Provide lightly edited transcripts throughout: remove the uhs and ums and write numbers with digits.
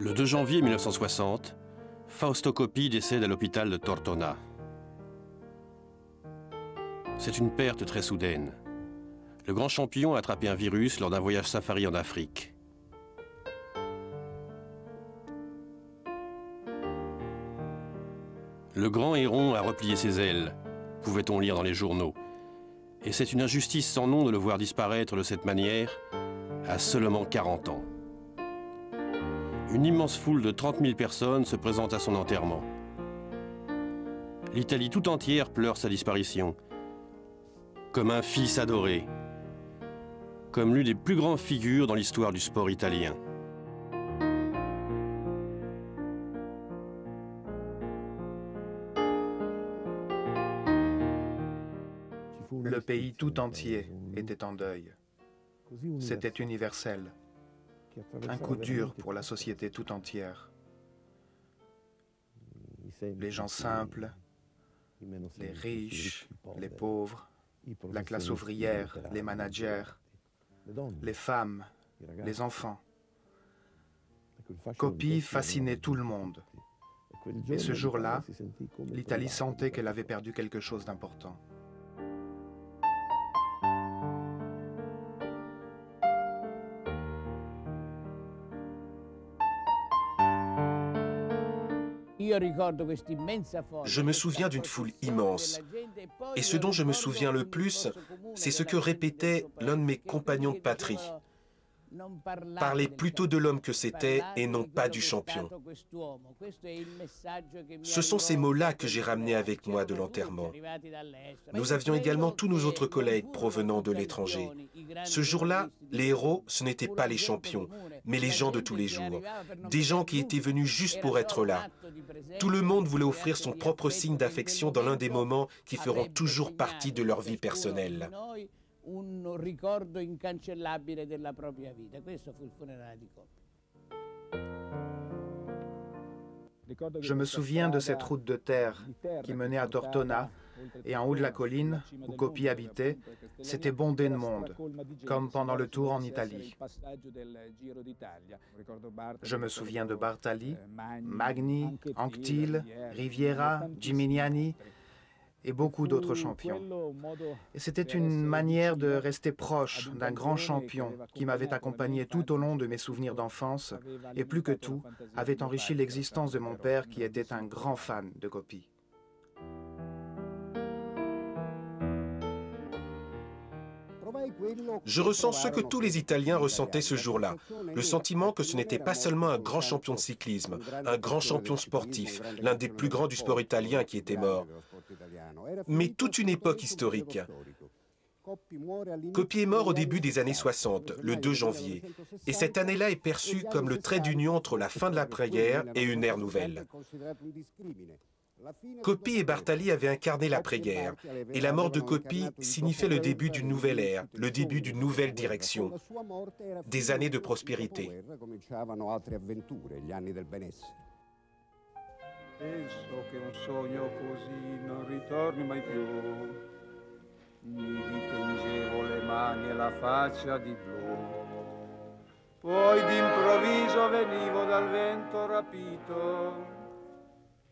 Le 2 janvier 1960, Fausto Coppi décède à l'hôpital de Tortona. C'est une perte très soudaine. Le grand champion a attrapé un virus lors d'un voyage safari en Afrique. Le grand héron a replié ses ailes, pouvait-on lire dans les journaux. Et c'est une injustice sans nom de le voir disparaître de cette manière à seulement 40 ans. Une immense foule de 30 000 personnes se présente à son enterrement. L'Italie tout entière pleure sa disparition, comme un fils adoré, comme l'une des plus grandes figures dans l'histoire du sport italien. Le pays tout entier était en deuil. C'était universel. Un coup dur pour la société tout entière. Les gens simples, les riches, les pauvres, la classe ouvrière, les managers, les femmes, les enfants. Coppi fascinait tout le monde. Et ce jour-là, l'Italie sentait qu'elle avait perdu quelque chose d'important. Je me souviens d'une foule immense. Et ce dont je me souviens le plus, c'est ce que répétait l'un de mes compagnons de patrie. Parler plutôt de l'homme que c'était et non pas du champion. Ce sont ces mots-là que j'ai ramenés avec moi de l'enterrement. Nous avions également tous nos autres collègues provenant de l'étranger. Ce jour-là, les héros, ce n'étaient pas les champions, mais les gens de tous les jours. Des gens qui étaient venus juste pour être là. Tout le monde voulait offrir son propre signe d'affection dans l'un des moments qui feront toujours partie de leur vie personnelle. Un ricordo incancellabile della propria vita. Questo fu il funerale di Coppi. Je me souviens de cette route de terre qui menait à Tortona, et en haut de la colline, où Coppi habitait, c'était bondé de monde, comme pendant le Tour en Italie. Je me souviens de Bartali, Magni, Anquetil, Riviera, Gimignani, et beaucoup d'autres champions. Et c'était une manière de rester proche d'un grand champion qui m'avait accompagné tout au long de mes souvenirs d'enfance et plus que tout, avait enrichi l'existence de mon père qui était un grand fan de Coppi. Je ressens ce que tous les Italiens ressentaient ce jour-là, le sentiment que ce n'était pas seulement un grand champion de cyclisme, un grand champion sportif, l'un des plus grands du sport italien qui était mort, mais toute une époque historique. Coppi est mort au début des années 60, le 2 janvier, et cette année-là est perçue comme le trait d'union entre la fin de l'après-guerre et une ère nouvelle. Coppi et Bartali avaient incarné l'après-guerre, et la mort de Coppi signifiait le début d'une nouvelle ère, le début d'une nouvelle direction, des années de prospérité. Poi d'improvviso venivo dal vento rapito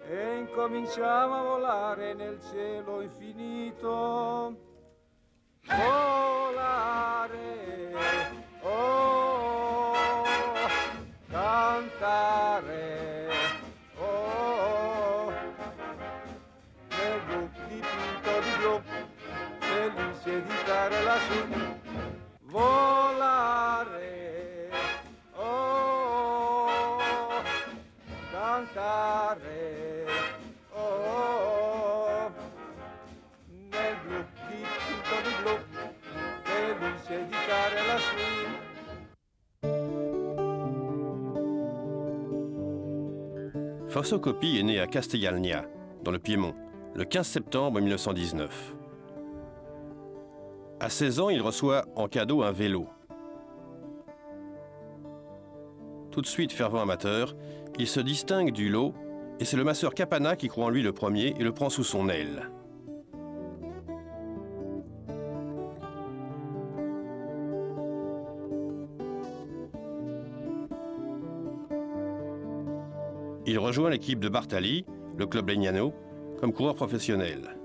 e incominciavo a volare nel cielo infinito. Volare, oh, cantare, oh, nel blu dipinto di blu, felice di stare lassù. Volare, oh, cantare, oh, nel blu dipinto di blu, felice di stare lassù. Fausto Coppi est né à Castellania, dans le Piémont, le 15 septembre 1919. À 16 ans, il reçoit en cadeau un vélo. Tout de suite fervent amateur, il se distingue du lot et c'est le masseur Capanna qui croit en lui le premier et le prend sous son aile. Il rejoint l'équipe de Bartali, le club Legnano, comme coureur professionnel.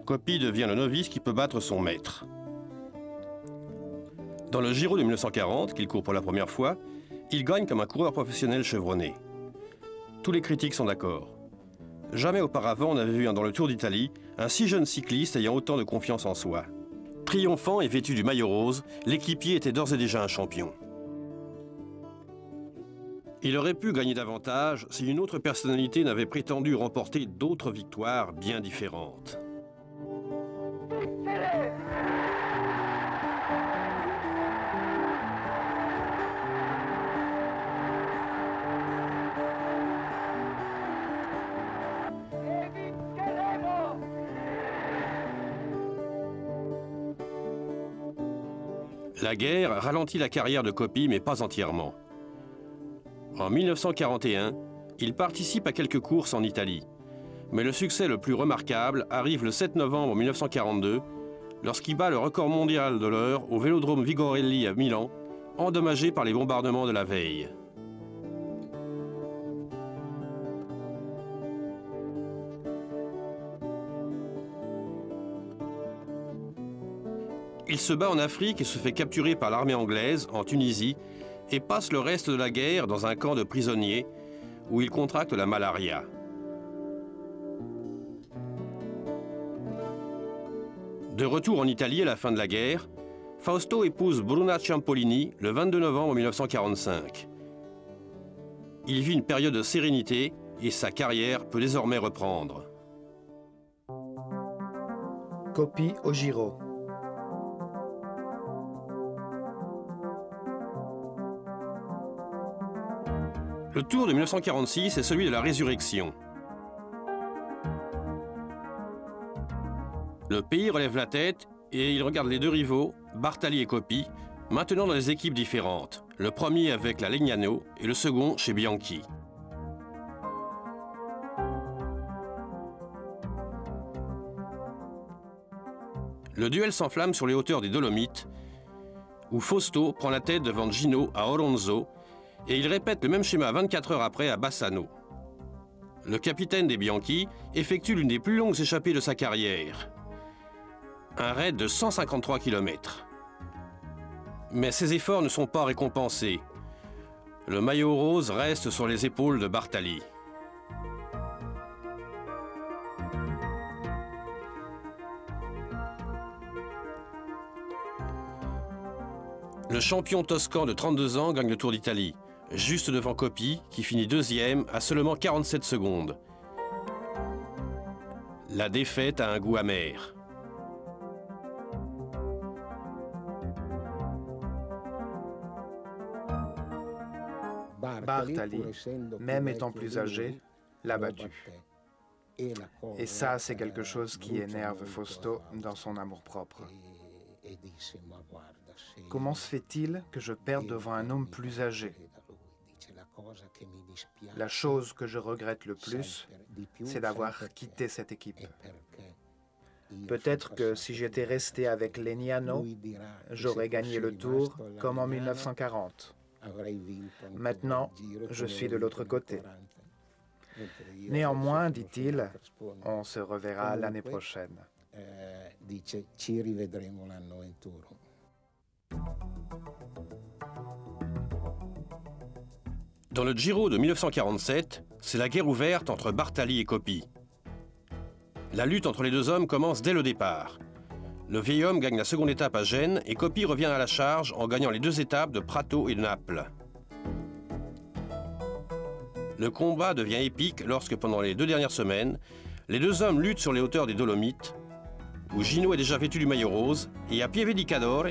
Coppi devient le novice qui peut battre son maître. Dans le Giro de 1940, qu'il court pour la première fois, il gagne comme un coureur professionnel chevronné. Tous les critiques sont d'accord. Jamais auparavant on n'avait vu dans le Tour d'Italie un si jeune cycliste ayant autant de confiance en soi. Triomphant et vêtu du maillot rose, l'équipier était d'ores et déjà un champion. Il aurait pu gagner davantage si une autre personnalité n'avait prétendu remporter d'autres victoires bien différentes. La guerre ralentit la carrière de Coppi, mais pas entièrement. En 1941, il participe à quelques courses en Italie. Mais le succès le plus remarquable arrive le 7 novembre 1942, lorsqu'il bat le record mondial de l'heure au Vélodrome Vigorelli à Milan, endommagé par les bombardements de la veille. Il se bat en Afrique et se fait capturer par l'armée anglaise en Tunisie et passe le reste de la guerre dans un camp de prisonniers où il contracte la malaria. De retour en Italie à la fin de la guerre, Fausto épouse Bruna Ciampolini le 22 novembre 1945. Il vit une période de sérénité et sa carrière peut désormais reprendre. Coppi au Giro. Le Tour de 1946 est celui de la résurrection. Le pays relève la tête et il regarde les deux rivaux, Bartali et Coppi, maintenant dans des équipes différentes. Le premier avec la Legnano et le second chez Bianchi. Le duel s'enflamme sur les hauteurs des Dolomites, où Fausto prend la tête devant Gino à Oronzo, et il répète le même schéma 24 heures après à Bassano. Le capitaine des Bianchi effectue l'une des plus longues échappées de sa carrière. Un raid de 153 km. Mais ses efforts ne sont pas récompensés. Le maillot rose reste sur les épaules de Bartali. Le champion toscan de 32 ans gagne le Tour d'Italie, juste devant Coppi, qui finit deuxième à seulement 47 secondes. La défaite a un goût amer. Bartali, même étant plus âgé, l'a battu. Et ça, c'est quelque chose qui énerve Fausto dans son amour-propre. Comment se fait-il que je perde devant un homme plus âgé? La chose que je regrette le plus, c'est d'avoir quitté cette équipe. Peut-être que si j'étais resté avec Legnano, j'aurais gagné le Tour comme en 1940. Maintenant, je suis de l'autre côté. Néanmoins, dit-il, on se reverra l'année prochaine. Dans le Giro de 1947, c'est la guerre ouverte entre Bartali et Coppi. La lutte entre les deux hommes commence dès le départ. Le vieil homme gagne la seconde étape à Gênes et Coppi revient à la charge en gagnant les deux étapes de Prato et de Naples. Le combat devient épique lorsque, pendant les 2 dernières semaines, les deux hommes luttent sur les hauteurs des Dolomites, où Gino est déjà vêtu du maillot rose, et à Pieve di Cadore,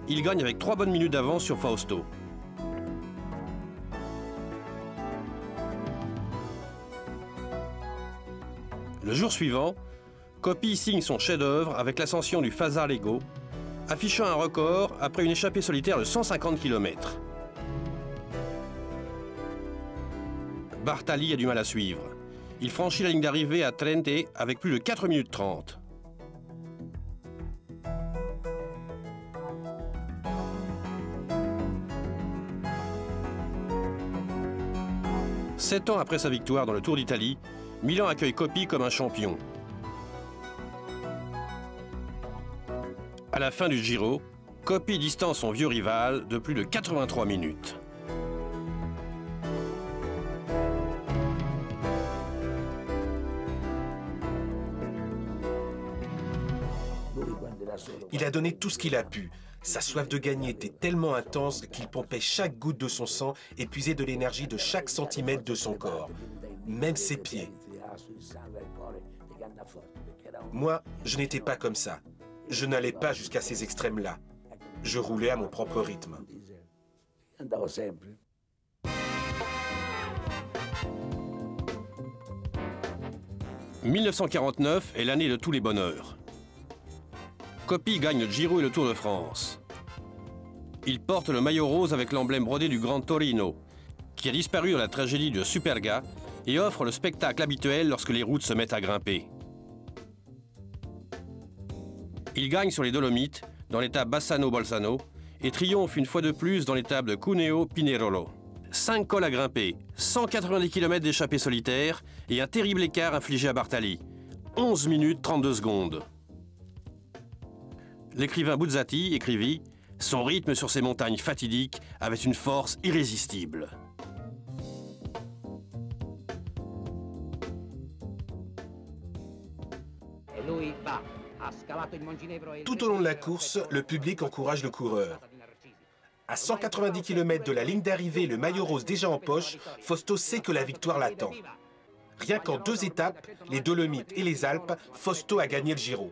il gagne avec 3 bonnes minutes d'avance sur Fausto. Le jour suivant, Coppi signe son chef-d'œuvre avec l'ascension du Fasalego, affichant un record après une échappée solitaire de 150 km. Bartali a du mal à suivre. Il franchit la ligne d'arrivée à Trente avec plus de 4 minutes 30. 7 ans après sa victoire dans le Tour d'Italie, Milan accueille Coppi comme un champion. À la fin du Giro, Coppi distance son vieux rival de plus de 83 minutes. Il a donné tout ce qu'il a pu. Sa soif de gagner était tellement intense qu'il pompait chaque goutte de son sang et puisait de l'énergie de chaque centimètre de son corps, même ses pieds. Moi, je n'étais pas comme ça. Je n'allais pas jusqu'à ces extrêmes-là. Je roulais à mon propre rythme. 1949 est l'année de tous les bonheurs. Coppi gagne le Giro et le Tour de France. Il porte le maillot rose avec l'emblème brodé du Grand Torino, qui a disparu dans la tragédie de Superga et offre le spectacle habituel lorsque les routes se mettent à grimper. Il gagne sur les Dolomites, dans l'étape Bassano-Bolzano, et triomphe une fois de plus dans l'étape de Cuneo-Pinerolo. 5 cols à grimper, 190 km d'échappée solitaire et un terrible écart infligé à Bartali. 11 minutes 32 secondes. L'écrivain Buzzati écrivit « Son rythme sur ces montagnes fatidiques avait une force irrésistible ». Tout au long de la course, le public encourage le coureur. À 190 km de la ligne d'arrivée, le maillot rose déjà en poche, Fausto sait que la victoire l'attend. Rien qu'en 2 étapes, les Dolomites et les Alpes, Fausto a gagné le Giro.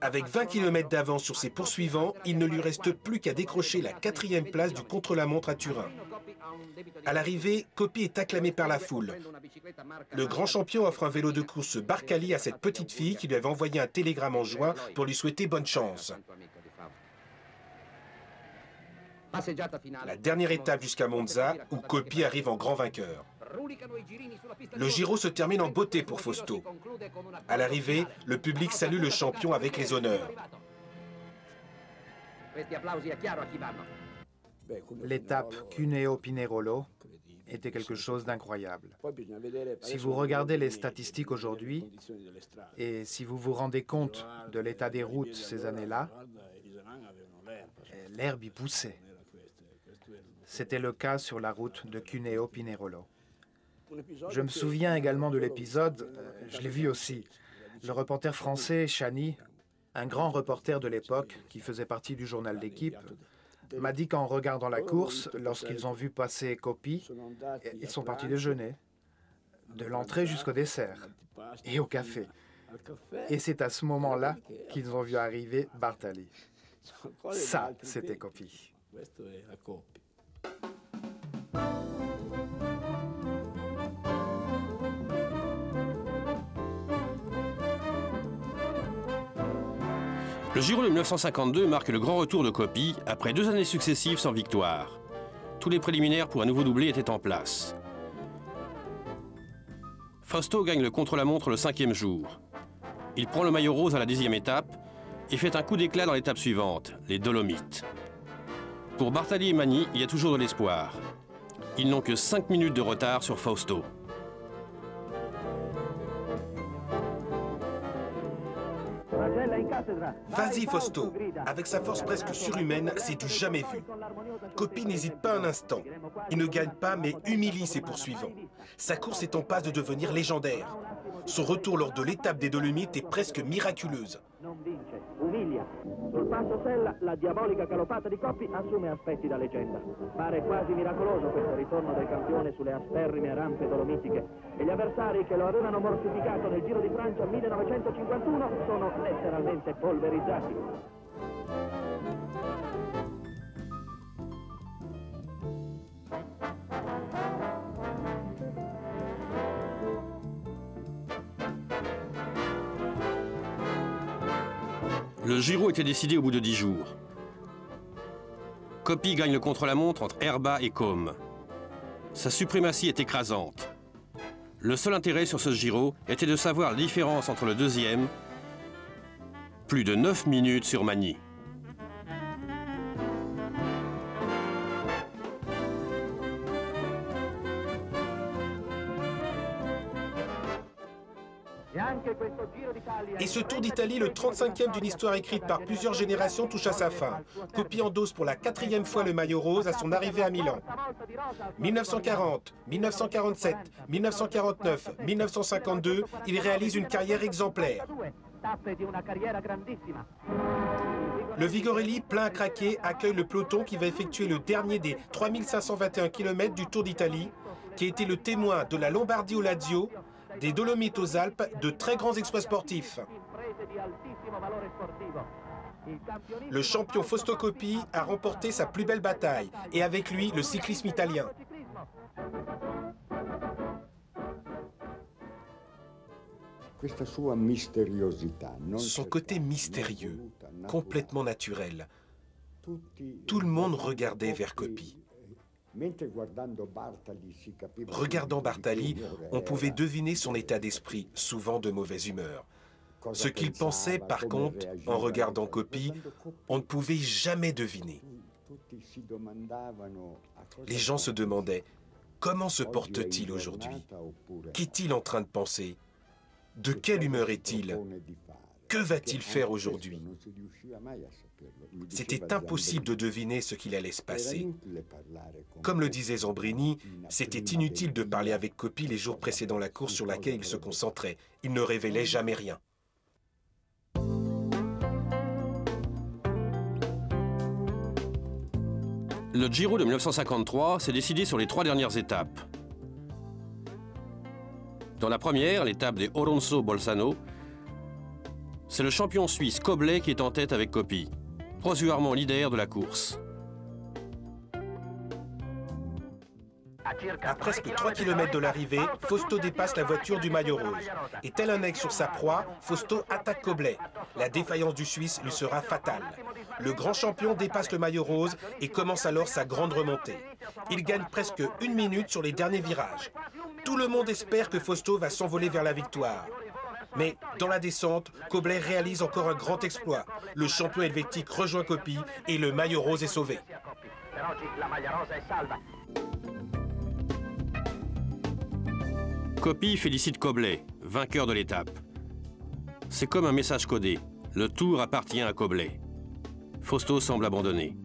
Avec 20 km d'avance sur ses poursuivants, il ne lui reste plus qu'à décrocher la 4e place du contre-la-montre à Turin. À l'arrivée, Coppi est acclamé par la foule. Le grand champion offre un vélo de course Bartali à cette petite fille qui lui avait envoyé un télégramme en juin pour lui souhaiter bonne chance. La dernière étape jusqu'à Monza, où Coppi arrive en grand vainqueur. Le Giro se termine en beauté pour Fausto. À l'arrivée, le public salue le champion avec les honneurs. L'étape Cuneo-Pinerolo était quelque chose d'incroyable. Si vous regardez les statistiques aujourd'hui et si vous vous rendez compte de l'état des routes ces années-là, l'herbe y poussait. C'était le cas sur la route de Cuneo-Pinerolo. Je me souviens également de l'épisode, je l'ai vu aussi. Le reporter français Chani, un grand reporter de l'époque qui faisait partie du journal d'équipe, m'a dit qu'en regardant la course, lorsqu'ils ont vu passer Coppi, ils sont partis déjeuner, de l'entrée jusqu'au dessert, et au café. Et c'est à ce moment-là qu'ils ont vu arriver Bartali. Ça, c'était Coppi. Le Giro de 1952 marque le grand retour de Coppi après 2 années successives sans victoire. Tous les préliminaires pour un nouveau doublé étaient en place. Fausto gagne le contre-la-montre le 5e jour. Il prend le maillot rose à la 10e étape et fait un coup d'éclat dans l'étape suivante, les Dolomites. Pour Bartali et Magni, il y a toujours de l'espoir. Ils n'ont que 5 minutes de retard sur Fausto. Vas-y Fausto, avec sa force presque surhumaine, c'est du jamais vu. Coppi n'hésite pas un instant. Il ne gagne pas mais humilie ses poursuivants. Sa course est en passe de devenir légendaire. Son retour lors de l'étape des Dolomites est presque miraculeuse. Sul passo Sella, la diabolica galopata di Coppi assume aspetti da leggenda. Pare quasi miracoloso questo ritorno del campione sulle asperrime rampe dolomitiche e gli avversari che lo avevano mortificato nel Giro di Francia 1951 sono letteralmente polverizzati. Le Giro était décidé au bout de 10 jours. Coppi gagne le contre-la-montre entre Erba et Côme. Sa suprématie est écrasante. Le seul intérêt sur ce Giro était de savoir la différence entre le 2e, plus de 9 minutes sur Magni. Et ce Tour d'Italie, le 35e d'une histoire écrite par plusieurs générations, touche à sa fin. Coppi endosse pour la 4e fois le maillot rose à son arrivée à Milan. 1940, 1947, 1949, 1952, il réalise une carrière exemplaire. Le Vigorelli, plein à craquer, accueille le peloton qui va effectuer le dernier des 3521 km du Tour d'Italie, qui a été le témoin de la Lombardie au Lazio, des Dolomites aux Alpes, de très grands exploits sportifs. Le champion Fausto Coppi a remporté sa plus belle bataille, et avec lui le cyclisme italien. Son côté mystérieux, complètement naturel. Tout le monde regardait vers Coppi. Regardant Bartali, on pouvait deviner son état d'esprit, souvent de mauvaise humeur. Ce qu'il pensait, par contre, en regardant Coppi, on ne pouvait jamais deviner. Les gens se demandaient, comment se porte-t-il aujourd'hui? Qu'est-il en train de penser? De quelle humeur est-il? Que va-t-il faire aujourd'hui? C'était impossible de deviner ce qu'il allait se passer. Comme le disait Zambrini, c'était inutile de parler avec Coppi les jours précédant la course sur laquelle il se concentrait. Il ne révélait jamais rien. Le Giro de 1953 s'est décidé sur les 3 dernières étapes. Dans la première, l'étape des Oronzo-Bolzano, c'est le champion suisse Koblet qui est en tête avec Coppi, provisoirement leader de la course. À presque 3 km de l'arrivée, Fausto dépasse la voiture du maillot rose. Et tel un aigle sur sa proie, Fausto attaque Koblet. La défaillance du Suisse lui sera fatale. Le grand champion dépasse le maillot rose et commence alors sa grande remontée. Il gagne presque 1 minute sur les derniers virages. Tout le monde espère que Fausto va s'envoler vers la victoire. Mais dans la descente, Koblet réalise encore un grand exploit. Le champion helvétique rejoint Coppi et le maillot rose est sauvé. Coppi félicite Koblet, vainqueur de l'étape. C'est comme un message codé. Le tour appartient à Koblet. Fausto semble abandonné.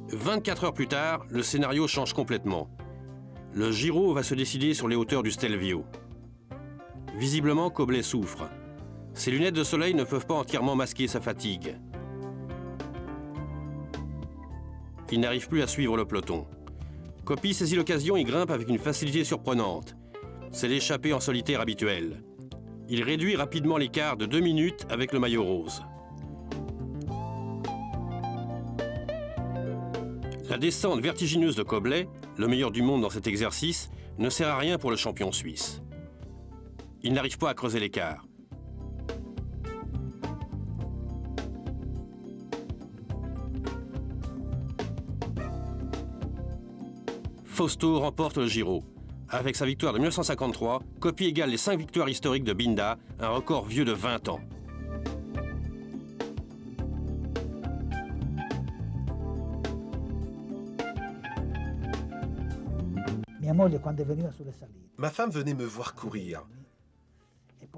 « 24 heures plus tard, le scénario change complètement. Le Giro va se décider sur les hauteurs du Stelvio. Visiblement, Koblet souffre. Ses lunettes de soleil ne peuvent pas entièrement masquer sa fatigue. Il n'arrive plus à suivre le peloton. Coppi saisit l'occasion et grimpe avec une facilité surprenante. C'est l'échappée en solitaire habituelle. Il réduit rapidement l'écart de 2 minutes avec le maillot rose. La descente vertigineuse de Koblet, le meilleur du monde dans cet exercice, ne sert à rien pour le champion suisse. Il n'arrive pas à creuser l'écart. Fausto remporte le Giro. Avec sa victoire de 1953, Coppi égale les 5 victoires historiques de Binda, un record vieux de 20 ans. Ma femme venait me voir courir.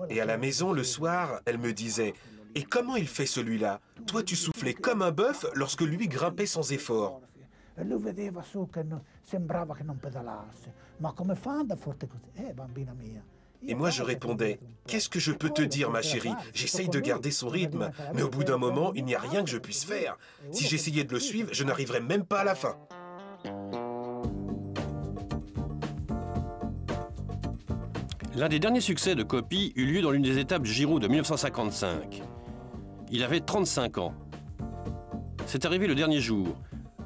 Et à la maison, le soir, elle me disait « Et comment il fait celui-là? Toi, tu soufflais comme un bœuf lorsque lui grimpait sans effort. » Et moi, je répondais « Qu'est-ce que je peux te dire, ma chérie? J'essaye de garder son rythme, mais au bout d'un moment, il n'y a rien que je puisse faire. Si j'essayais de le suivre, je n'arriverais même pas à la fin. » L'un des derniers succès de Coppi eut lieu dans l'une des étapes du Giro de 1955. Il avait 35 ans. C'est arrivé le dernier jour,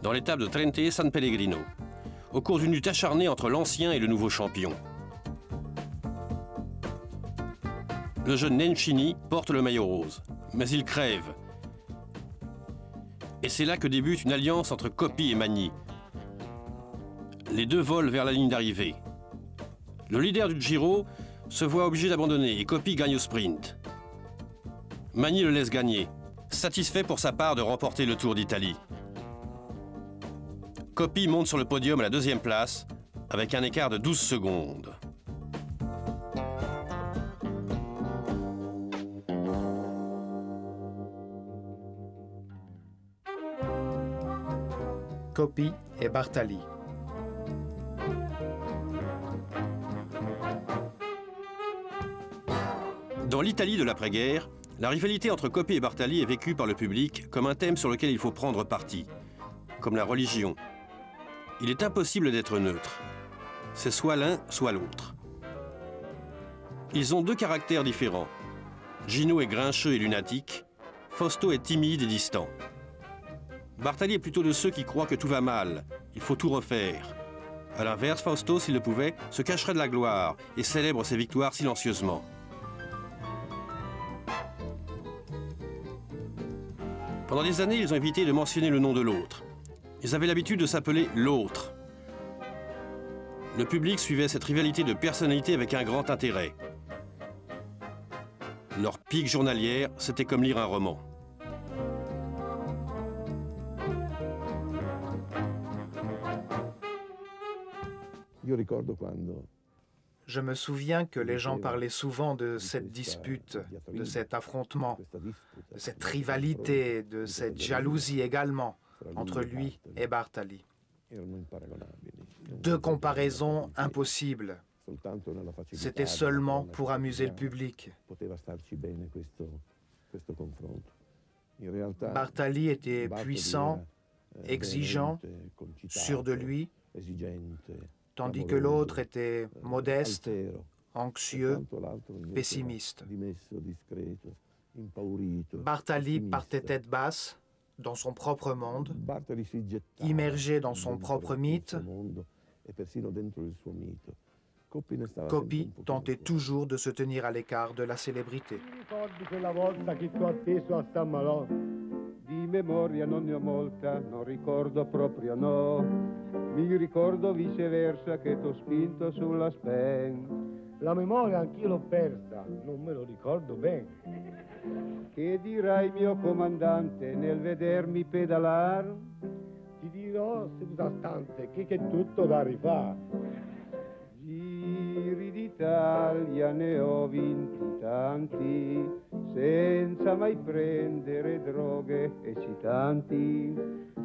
dans l'étape de Trente San Pellegrino, au cours d'une lutte acharnée entre l'ancien et le nouveau champion. Le jeune Nencini porte le maillot rose, mais il crève. Et c'est là que débute une alliance entre Coppi et Magni. Les deux volent vers la ligne d'arrivée. Le leader du Giro se voit obligé d'abandonner et Coppi gagne au sprint. Magny le laisse gagner, satisfait pour sa part de remporter le Tour d'Italie. Coppi monte sur le podium à la deuxième place, avec un écart de 12 secondes. Coppi et Bartali. Dans l'Italie de l'après-guerre, la rivalité entre Coppi et Bartali est vécue par le public comme un thème sur lequel il faut prendre parti, comme la religion. Il est impossible d'être neutre. C'est soit l'un, soit l'autre. Ils ont deux caractères différents. Gino est grincheux et lunatique, Fausto est timide et distant. Bartali est plutôt de ceux qui croient que tout va mal, il faut tout refaire. À l'inverse, Fausto, s'il le pouvait, se cacherait de la gloire et célèbre ses victoires silencieusement. Pendant des années, ils ont évité de mentionner le nom de l'autre. Ils avaient l'habitude de s'appeler l'autre. Le public suivait cette rivalité de personnalité avec un grand intérêt. Leur pique journalière, c'était comme lire un roman. Je me souviens que les gens parlaient souvent de cette dispute, de cet affrontement, de cette rivalité, de cette jalousie également entre lui et Bartali. Deux comparaisons impossibles. C'était seulement pour amuser le public. Bartali était puissant, exigeant, sûr de lui, tandis que l'autre était modeste, anxieux, pessimiste. Bartali partait tête basse, dans son propre monde, immergé dans son propre mythe. Coppi tentait toujours de se tenir à l'écart de la célébrité. Di memoria non ne ho molta, non ricordo proprio no. Mi ricordo viceversa che t'ho spinto sulla Spen. La memoria anch'io l'ho persa, non me lo ricordo bene. Che dirai mio comandante nel vedermi pedalar? Ti dirò senza stante che è tutto da rifare. Giri d'Italia ne ho vinti tanti, senza mai prendere droghe eccitanti.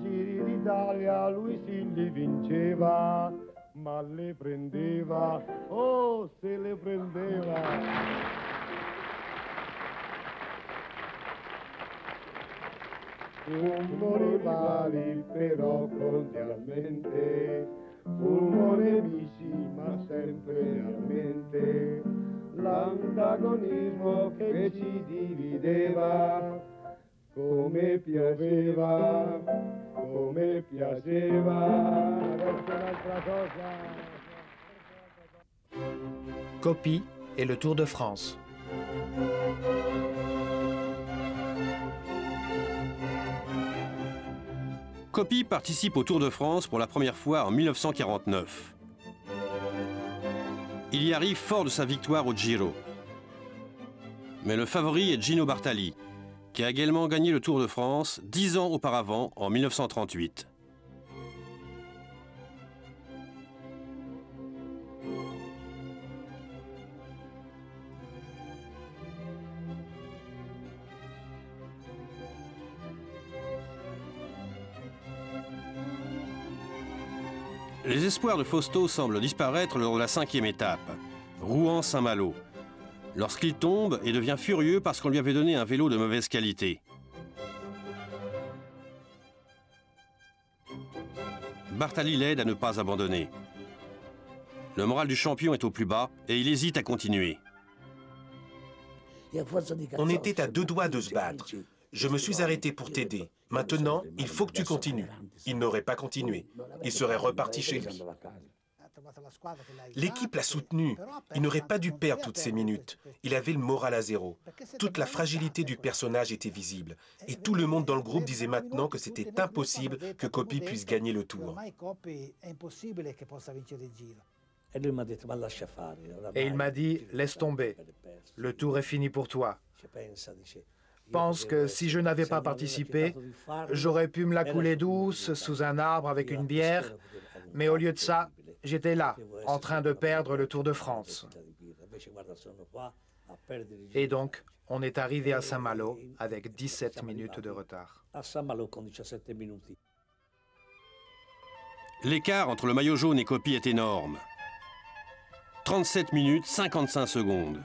Giri d'Italia lui sì li vinceva, ma le prendeva, oh se le prendeva. Fummo rivali però cordialmente, fummo nemici ma sempre a mente, l'antagonismo che ci divideva, come piaceva, come piaceva. Adesso un'altra cosa. Coppi et le Tour de France. Coppi participe au Tour de France pour la première fois en 1949. Il y arrive fort de sa victoire au Giro. Mais le favori est Gino Bartali, qui a également gagné le Tour de France 10 ans auparavant, en 1938. Les espoirs de Fausto semblent disparaître lors de la 5e étape, Rouen-Saint-Malo, lorsqu'il tombe et devient furieux parce qu'on lui avait donné un vélo de mauvaise qualité. Bartali l'aide à ne pas abandonner. Le moral du champion est au plus bas et il hésite à continuer. On était à deux doigts de se battre. Je me suis arrêté pour t'aider. Maintenant, il faut que tu continues. Il n'aurait pas continué. Il serait reparti chez lui. L'équipe l'a soutenu. Il n'aurait pas dû perdre toutes ces minutes. Il avait le moral à zéro. Toute la fragilité du personnage était visible. Et tout le monde dans le groupe disait maintenant que c'était impossible que Coppi puisse gagner le Tour. Et il m'a dit, laisse tomber, le Tour est fini pour toi. pense que si je n'avais pas participé, j'aurais pu me la couler douce sous un arbre avec une bière, mais au lieu de ça, j'étais là, en train de perdre le Tour de France. Et donc, on est arrivé à Saint-Malo avec 17 minutes de retard. L'écart entre le maillot jaune et Coppi est énorme. 37 minutes 55 secondes.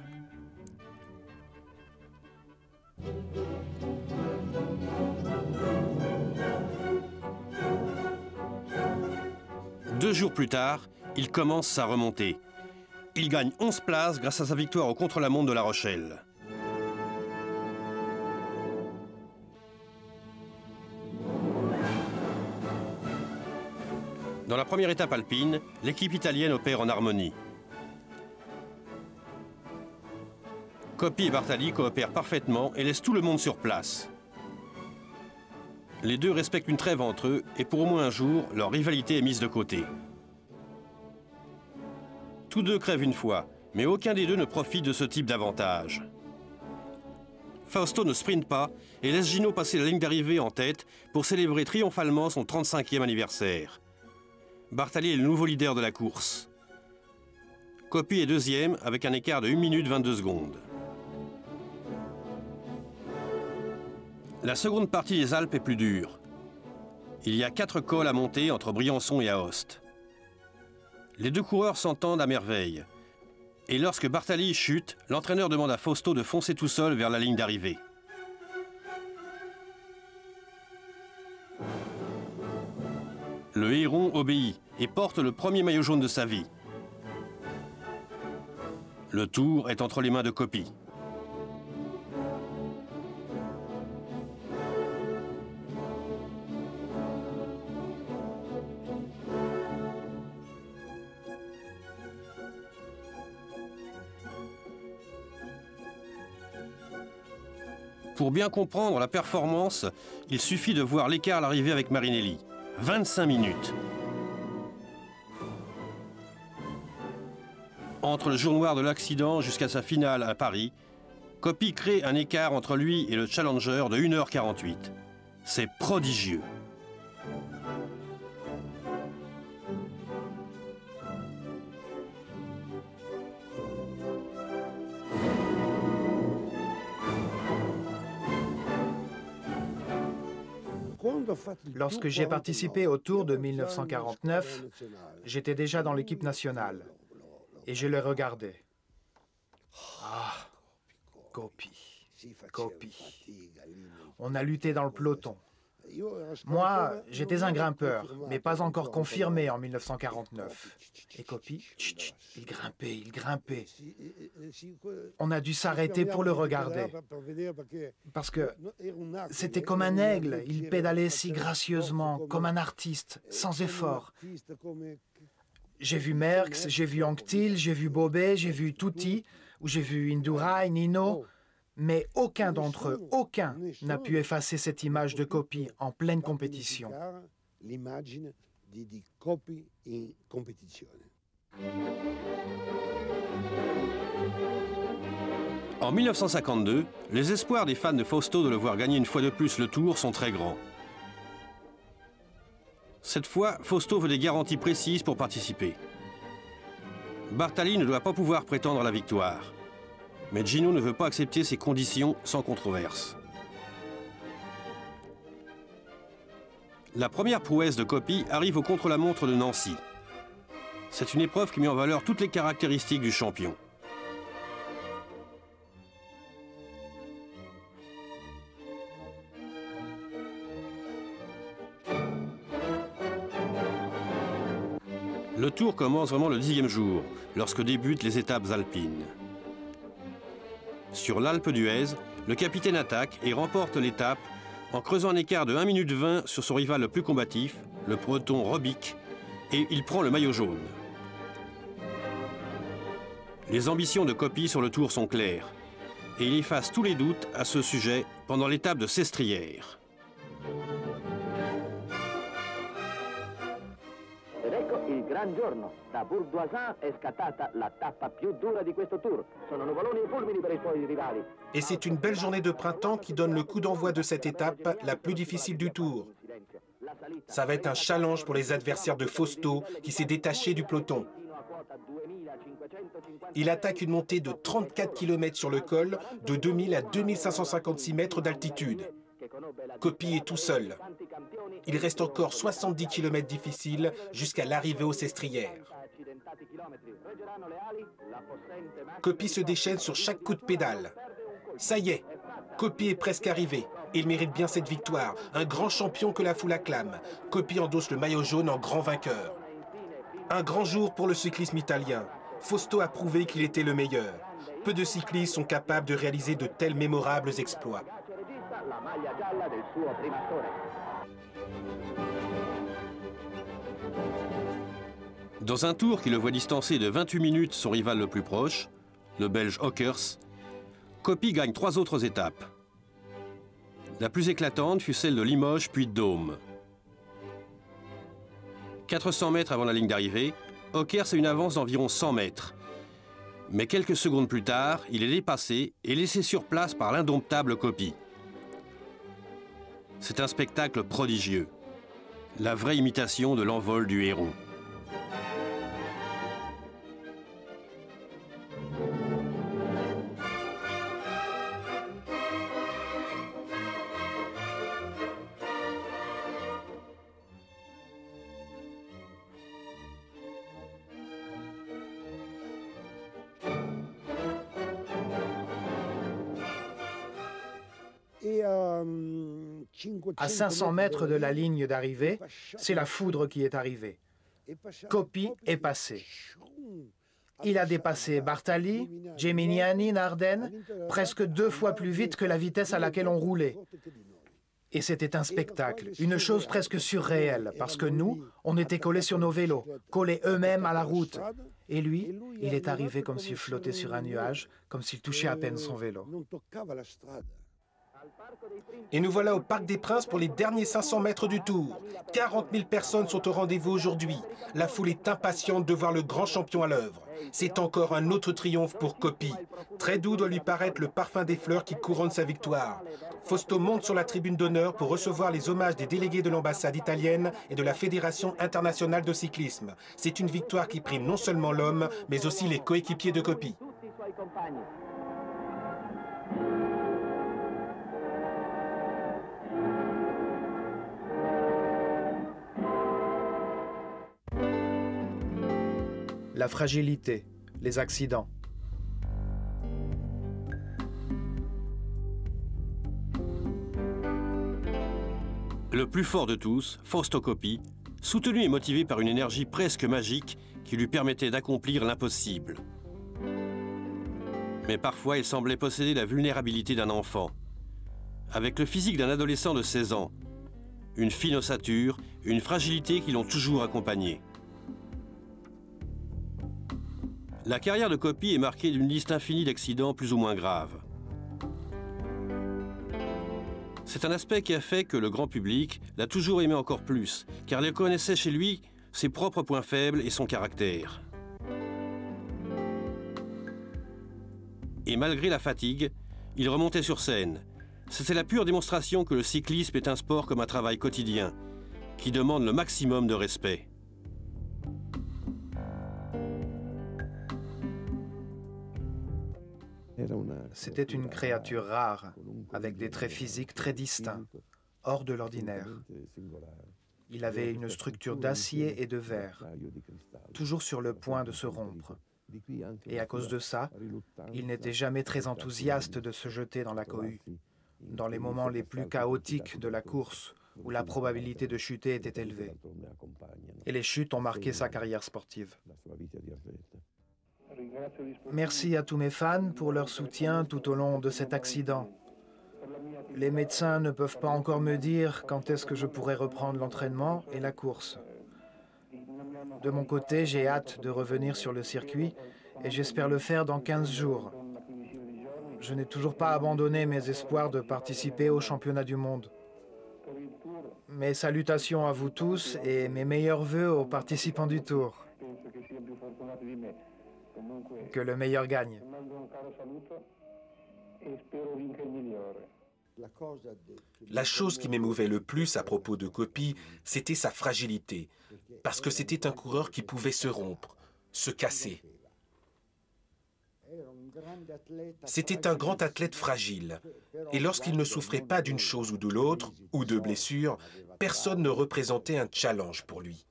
Deux jours plus tard, il commence sa remontée. Il gagne 11 places grâce à sa victoire au contre-la-montre de La Rochelle. Dans la première étape alpine, l'équipe italienne opère en harmonie. Coppi et Bartali coopèrent parfaitement et laissent tout le monde sur place. Les deux respectent une trêve entre eux et pour au moins un jour, leur rivalité est mise de côté. Tous deux crèvent une fois, mais aucun des deux ne profite de ce type d'avantage. Fausto ne sprinte pas et laisse Gino passer la ligne d'arrivée en tête pour célébrer triomphalement son 35e anniversaire. Bartali est le nouveau leader de la course. Coppi est deuxième avec un écart de 1 minute 22 secondes. La seconde partie des Alpes est plus dure. Il y a 4 cols à monter entre Briançon et Aoste. Les deux coureurs s'entendent à merveille. Et lorsque Bartali chute, l'entraîneur demande à Fausto de foncer tout seul vers la ligne d'arrivée. Le héron obéit et porte le premier maillot jaune de sa vie. Le tour est entre les mains de Coppi. Pour bien comprendre la performance, il suffit de voir l'écart à l'arrivée avec Marinelli. 25 minutes. Entre le jour noir de l'accident jusqu'à sa finale à Paris, Coppi crée un écart entre lui et le challenger de 1h48. C'est prodigieux. Lorsque j'ai participé au Tour de 1949, j'étais déjà dans l'équipe nationale et je le regardais. Ah, Coppi, Coppi. On a lutté dans le peloton. Moi, j'étais un grimpeur, mais pas encore confirmé en 1949. Et Coppi, il grimpait, il grimpait. On a dû s'arrêter pour le regarder. Parce que c'était comme un aigle, il pédalait si gracieusement, comme un artiste, sans effort. J'ai vu Merckx, j'ai vu Anquetil, j'ai vu Bobet, j'ai vu Tutti, ou j'ai vu Indurain, Nino. Mais aucun d'entre eux, aucun, n'a pu effacer cette image de Coppi en pleine compétition. En 1952, les espoirs des fans de Fausto de le voir gagner une fois de plus le Tour sont très grands. Cette fois, Fausto veut des garanties précises pour participer. Bartali ne doit pas pouvoir prétendre à la victoire. Mais Gino ne veut pas accepter ces conditions sans controverse. La première prouesse de Coppi arrive au contre-la-montre de Nancy. C'est une épreuve qui met en valeur toutes les caractéristiques du champion. Le Tour commence vraiment le 10e jour, lorsque débutent les étapes alpines. Sur l'Alpe d'Huez, le capitaine attaque et remporte l'étape en creusant un écart de 1 minute 20 sur son rival le plus combatif, le breton Robic, et il prend le maillot jaune. Les ambitions de Coppi sur le Tour sont claires, et il efface tous les doutes à ce sujet pendant l'étape de Sestrières. Ed ecco il gran giorno. Da Bourg-d'Oisans è scattata la tappa più dura di questo tour. Sono nuvoloni e fulmini per i suoi rivali. Et c'est une belle journée de printemps qui donne le coup d'envoi de cette étape, la plus difficile du tour. Ça va être un challenge pour les adversaires de Fausto, qui s'est détaché du peloton. Il attaque une montée de 34 km sur le col, de 2000 à 2556 mètres d'altitude. Coppi est tout seul. Il reste encore 70 km difficiles jusqu'à l'arrivée aux Sestrières. Coppi se déchaîne sur chaque coup de pédale. Ça y est, Coppi est presque arrivé. Il mérite bien cette victoire, un grand champion que la foule acclame. Coppi endosse le maillot jaune en grand vainqueur. Un grand jour pour le cyclisme italien. Fausto a prouvé qu'il était le meilleur. Peu de cyclistes sont capables de réaliser de tels mémorables exploits. Dans un tour qui le voit distancer de 28 minutes son rival le plus proche, le Belge Ockers, Coppi gagne 3 autres étapes. La plus éclatante fut celle de Limoges puis de Dôme. 400 mètres avant la ligne d'arrivée, Ockers a une avance d'environ 100 mètres. Mais quelques secondes plus tard, il est dépassé et laissé sur place par l'indomptable Coppi. C'est un spectacle prodigieux. La vraie imitation de l'envol du héron. À 500 mètres de la ligne d'arrivée, c'est la foudre qui est arrivée. Coppi est passé. Il a dépassé Bartali, Geminiani, Nardenne, presque 2 fois plus vite que la vitesse à laquelle on roulait. Et c'était un spectacle, une chose presque surréelle, parce que nous, on était collés sur nos vélos, collés eux-mêmes à la route. Et lui, il est arrivé comme s'il flottait sur un nuage, comme s'il touchait à peine son vélo. Et nous voilà au Parc des Princes pour les derniers 500 mètres du Tour. 40 000 personnes sont au rendez-vous aujourd'hui. La foule est impatiente de voir le grand champion à l'œuvre. C'est encore un autre triomphe pour Coppi. Très doux doit lui paraître le parfum des fleurs qui couronne sa victoire. Fausto monte sur la tribune d'honneur pour recevoir les hommages des délégués de l'ambassade italienne et de la Fédération internationale de cyclisme. C'est une victoire qui prime non seulement l'homme, mais aussi les coéquipiers de Coppi. La fragilité, les accidents. Le plus fort de tous, Fausto Coppi, soutenu et motivé par une énergie presque magique qui lui permettait d'accomplir l'impossible. Mais parfois, il semblait posséder la vulnérabilité d'un enfant. Avec le physique d'un adolescent de 16 ans, une fine ossature, une fragilité qui l'ont toujours accompagné. La carrière de Coppi est marquée d'une liste infinie d'accidents plus ou moins graves. C'est un aspect qui a fait que le grand public l'a toujours aimé encore plus, car il connaissait chez lui ses propres points faibles et son caractère. Et malgré la fatigue, il remontait sur scène. C'était la pure démonstration que le cyclisme est un sport comme un travail quotidien, qui demande le maximum de respect. C'était une créature rare, avec des traits physiques très distincts, hors de l'ordinaire. Il avait une structure d'acier et de verre, toujours sur le point de se rompre. Et à cause de ça, il n'était jamais très enthousiaste de se jeter dans la cohue, dans les moments les plus chaotiques de la course, où la probabilité de chuter était élevée. Et les chutes ont marqué sa carrière sportive. Merci à tous mes fans pour leur soutien tout au long de cet accident. Les médecins ne peuvent pas encore me dire quand est-ce que je pourrai reprendre l'entraînement et la course. De mon côté, j'ai hâte de revenir sur le circuit et j'espère le faire dans 15 jours. Je n'ai toujours pas abandonné mes espoirs de participer au championnat du monde. Mes salutations à vous tous et mes meilleurs vœux aux participants du Tour. Que le meilleur gagne. La chose qui m'émouvait le plus à propos de Coppi, c'était sa fragilité, parce que c'était un coureur qui pouvait se rompre, se casser. C'était un grand athlète fragile, et lorsqu'il ne souffrait pas d'une chose ou de l'autre, ou de blessures, personne ne représentait un challenge pour lui.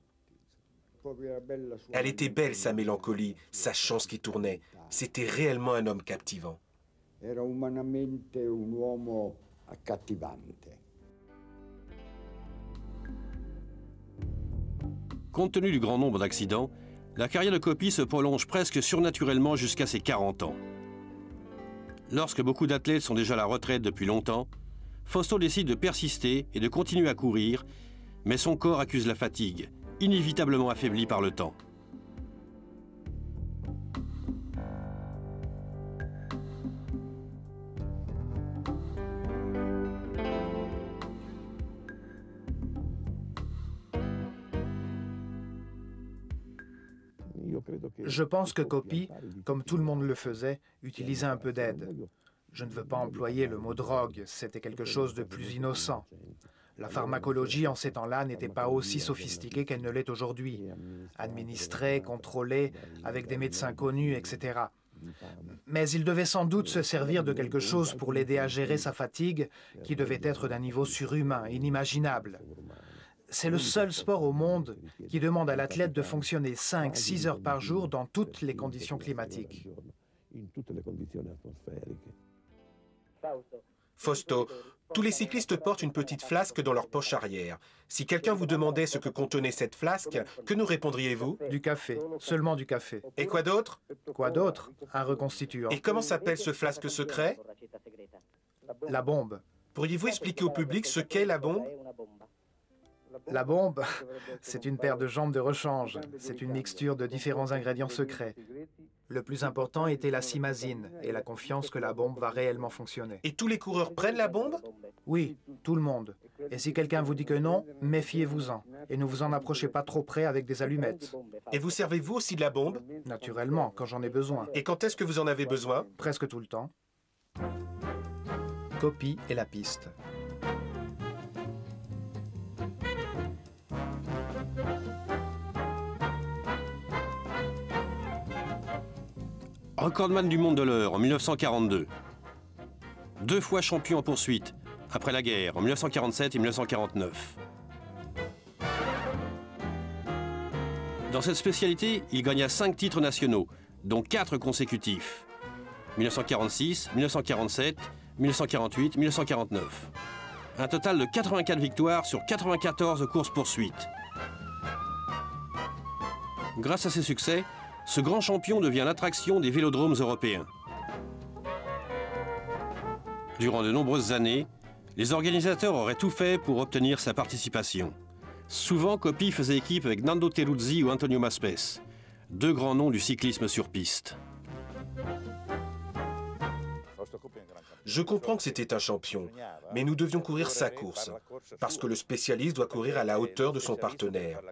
Elle était belle, sa mélancolie, sa chance qui tournait. C'était réellement un homme captivant. Era umanamente un uomo accattivante. Compte tenu du grand nombre d'accidents, la carrière de Coppi se prolonge presque surnaturellement jusqu'à ses 40 ans. Lorsque beaucoup d'athlètes sont déjà à la retraite depuis longtemps, Fausto décide de persister et de continuer à courir, mais son corps accuse la fatigue, inévitablement affaibli par le temps. Je pense que Coppi, comme tout le monde le faisait, utilisait un peu d'aide. Je ne veux pas employer le mot drogue, c'était quelque chose de plus innocent. La pharmacologie en ces temps-là n'était pas aussi sophistiquée qu'elle ne l'est aujourd'hui. Administrée, contrôlée, avec des médecins connus, etc. Mais il devait sans doute se servir de quelque chose pour l'aider à gérer sa fatigue, qui devait être d'un niveau surhumain, inimaginable. C'est le seul sport au monde qui demande à l'athlète de fonctionner 5-6 heures par jour dans toutes les conditions climatiques. Fausto, tous les cyclistes portent une petite flasque dans leur poche arrière. Si quelqu'un vous demandait ce que contenait cette flasque, que nous répondriez-vous? Du café, seulement du café. Et quoi d'autre? Quoi d'autre? Un reconstituant. Et comment s'appelle ce flasque secret? La bombe. Pourriez-vous expliquer au public ce qu'est la bombe? La bombe, c'est une paire de jambes de rechange. C'est une mixture de différents ingrédients secrets. Le plus important était la simazine et la confiance que la bombe va réellement fonctionner. Et tous les coureurs prennent la bombe? Oui, tout le monde. Et si quelqu'un vous dit que non, méfiez-vous-en. Et ne vous en approchez pas trop près avec des allumettes. Et vous servez-vous aussi de la bombe? Naturellement, quand j'en ai besoin. Et quand est-ce que vous en avez besoin? Presque tout le temps. Coppi et la piste. Recordman du monde de l'heure en 1942. 2 fois champion en poursuite, après la guerre, en 1947 et 1949. Dans cette spécialité, il gagna 5 titres nationaux, dont 4 consécutifs. 1946, 1947, 1948, 1949. Un total de 84 victoires sur 94 courses-poursuites. Grâce à ses succès, ce grand champion devient l'attraction des vélodromes européens. Durant de nombreuses années, les organisateurs auraient tout fait pour obtenir sa participation. Souvent, Coppi faisait équipe avec Nando Teruzzi ou Antonio Maspes, 2 grands noms du cyclisme sur piste. Je comprends que c'était un champion, mais nous devions courir sa course, parce que le spécialiste doit courir à la hauteur de son partenaire.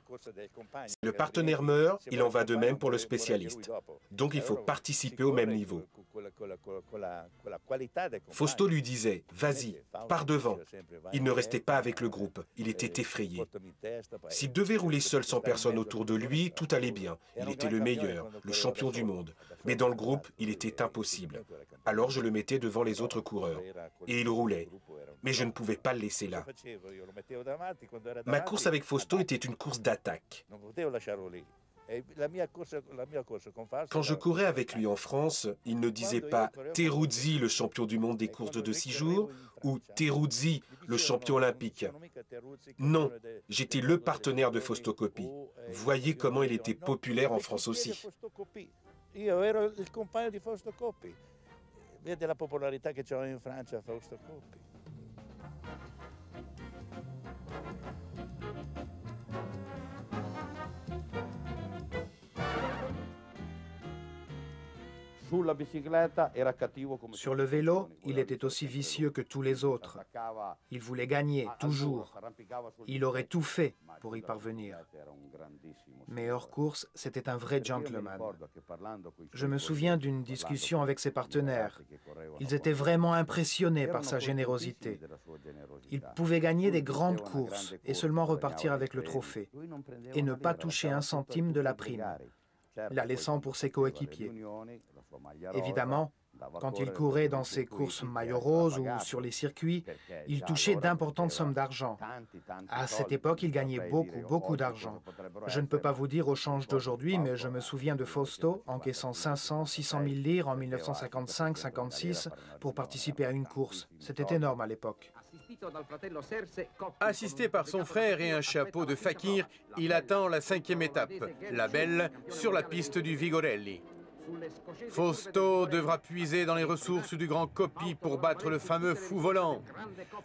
Si le partenaire meurt, il en va de même pour le spécialiste. Donc il faut participer au même niveau. Fausto lui disait « Vas-y, pars devant ». Il ne restait pas avec le groupe, il était effrayé. S'il devait rouler seul sans personne autour de lui, tout allait bien. Il était le meilleur, le champion du monde. Mais dans le groupe, il était impossible. Alors je le mettais devant les autres coureurs. Et il roulait. Mais je ne pouvais pas le laisser là. Ma course avec Fausto était une course d'attaque. Quand je courais avec lui en France, il ne disait pas « Teruzzi, le champion du monde des courses de 6 jours » ou « Teruzzi, le champion olympique ». Non, j'étais le partenaire de Fausto Coppi. Voyez comment il était populaire en France aussi. Vede la popolarità che c'è in Francia, Fausto Coppi. Sur le vélo, il était aussi vicieux que tous les autres. Il voulait gagner, toujours. Il aurait tout fait pour y parvenir. Mais hors course, c'était un vrai gentleman. Je me souviens d'une discussion avec ses partenaires. Ils étaient vraiment impressionnés par sa générosité. Il pouvait gagner des grandes courses et seulement repartir avec le trophée, et ne pas toucher un centime de la prime, la laissant pour ses coéquipiers. Évidemment, quand il courait dans ses courses maillot rose ou sur les circuits, il touchait d'importantes sommes d'argent. À cette époque, il gagnait beaucoup d'argent. Je ne peux pas vous dire au change d'aujourd'hui, mais je me souviens de Fausto encaissant 500, 600 000 livres en 1955-56 pour participer à une course. C'était énorme à l'époque. Assisté par son frère et un chapeau de fakir, il attend la 5e étape, la belle, sur la piste du Vigorelli. Fausto devra puiser dans les ressources du grand Coppi pour battre le fameux fou volant.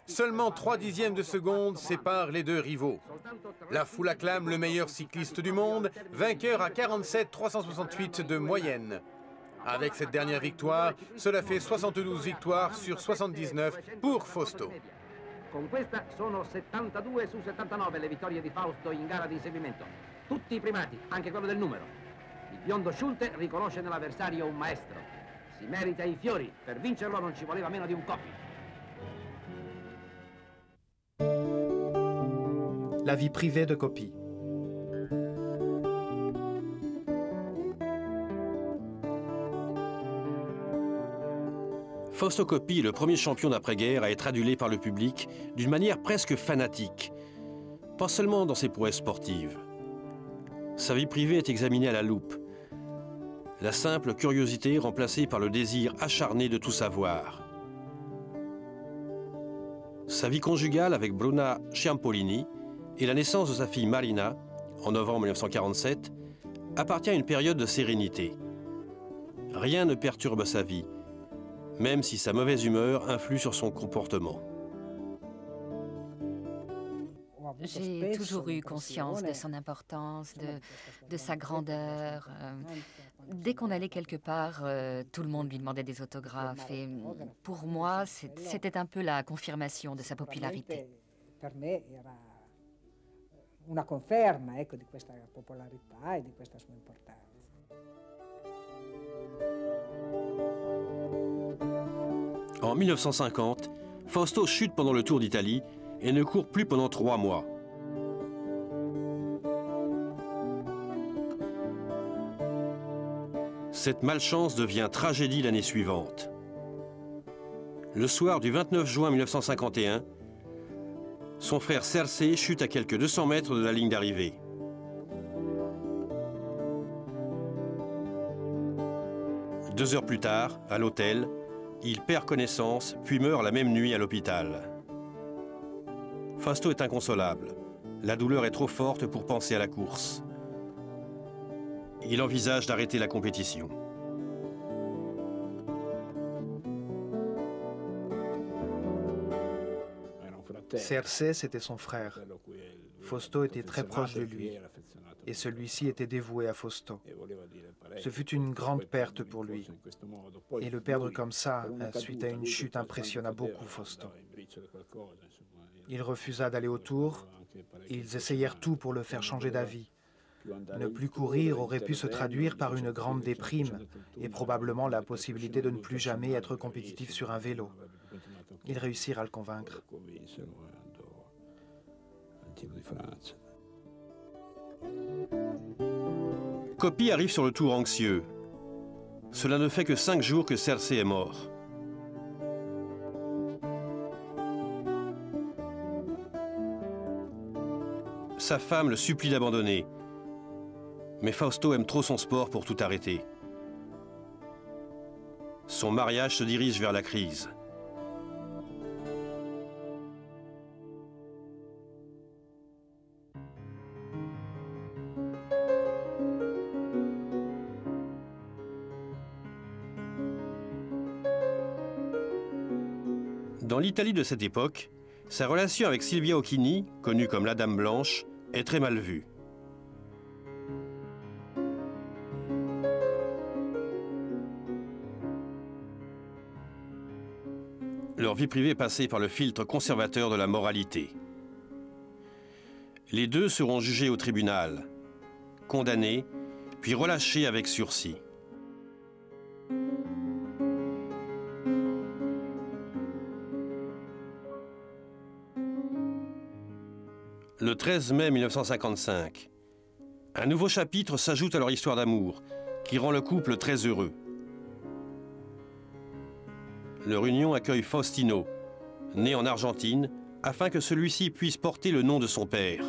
Seulement 3 dixièmes de seconde séparent les deux rivaux. La foule acclame le meilleur cycliste du monde, vainqueur à 47,368 de moyenne. Avec cette dernière victoire, cela fait 72 victoires sur 79 pour Fausto. Con questa sono 72 su 79 le vittorie di Fausto in gara di inseguimento. Tutti i primati, anche quello del numero. Il biondo Schulte riconosce nell'avversario un maestro. Si merita i fiori. Per vincerlo non ci voleva meno di un Coppi. La vie privée de Coppi. Fausto Coppi est le premier champion d'après-guerre à être adulé par le public d'une manière presque fanatique. Pas seulement dans ses prouesses sportives. Sa vie privée est examinée à la loupe. La simple curiosité remplacée par le désir acharné de tout savoir. Sa vie conjugale avec Bruna Ciampolini et la naissance de sa fille Marina, en novembre 1947, appartient à une période de sérénité. Rien ne perturbe sa vie, même si sa mauvaise humeur influe sur son comportement. J'ai toujours eu conscience de son importance, de sa grandeur. Dès qu'on allait quelque part, tout le monde lui demandait des autographes. Et pour moi, c'était un peu la confirmation de sa popularité. Una conferma, ecco, di questa popolarità e di questa sua importanza. En 1950, Fausto chute pendant le Tour d'Italie et ne court plus pendant 3 mois. Cette malchance devient tragédie l'année suivante. Le soir du 29 juin 1951, son frère Serse chute à quelques 200 mètres de la ligne d'arrivée. Deux heures plus tard, à l'hôtel, il perd connaissance, puis meurt la même nuit à l'hôpital. Fausto est inconsolable. La douleur est trop forte pour penser à la course. Il envisage d'arrêter la compétition. Serse, c'était son frère. Fausto était très proche de lui, et celui-ci était dévoué à Fausto. Ce fut une grande perte pour lui, et le perdre comme ça, suite à une chute, impressionna beaucoup Fausto. Il refusa d'aller au Tour, ils essayèrent tout pour le faire changer d'avis. Ne plus courir aurait pu se traduire par une grande déprime, et probablement la possibilité de ne plus jamais être compétitif sur un vélo. Ils réussirent à le convaincre. Coppi arrive sur le Tour anxieux. Cela ne fait que 5 jours que Serse est mort. Sa femme le supplie d'abandonner. Mais Fausto aime trop son sport pour tout arrêter. Son mariage se dirige vers la crise. Dans l'Italie de cette époque, sa relation avec Silvia Occhini, connue comme la Dame Blanche, est très mal vue. leur vie privée passée par le filtre conservateur de la moralité. Les deux seront jugés au tribunal, condamnés, puis relâchés avec sursis. Le 13 mai 1955, un nouveau chapitre s'ajoute à leur histoire d'amour, qui rend le couple très heureux. Leur union accueille Faustino, né en Argentine, afin que celui-ci puisse porter le nom de son père.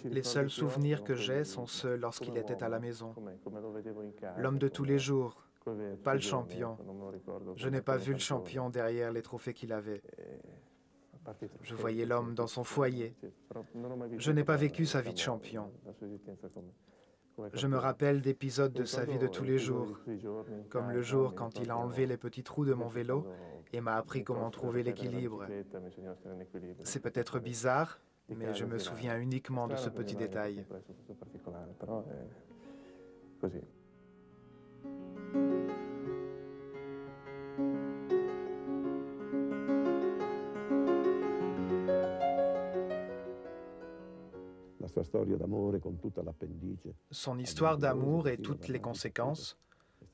Les seuls souvenirs que j'ai sont ceux lorsqu'il était à la maison. L'homme de tous les jours, pas le champion. Je n'ai pas vu le champion derrière les trophées qu'il avait. Je voyais l'homme dans son foyer. Je n'ai pas vécu sa vie de champion. Je me rappelle d'épisodes de sa vie de tous les jours, comme le jour quand il a enlevé les petits trous de mon vélo et m'a appris comment trouver l'équilibre. C'est peut-être bizarre, mais je me souviens uniquement de ce petit détail. Son histoire d'amour et toutes les conséquences,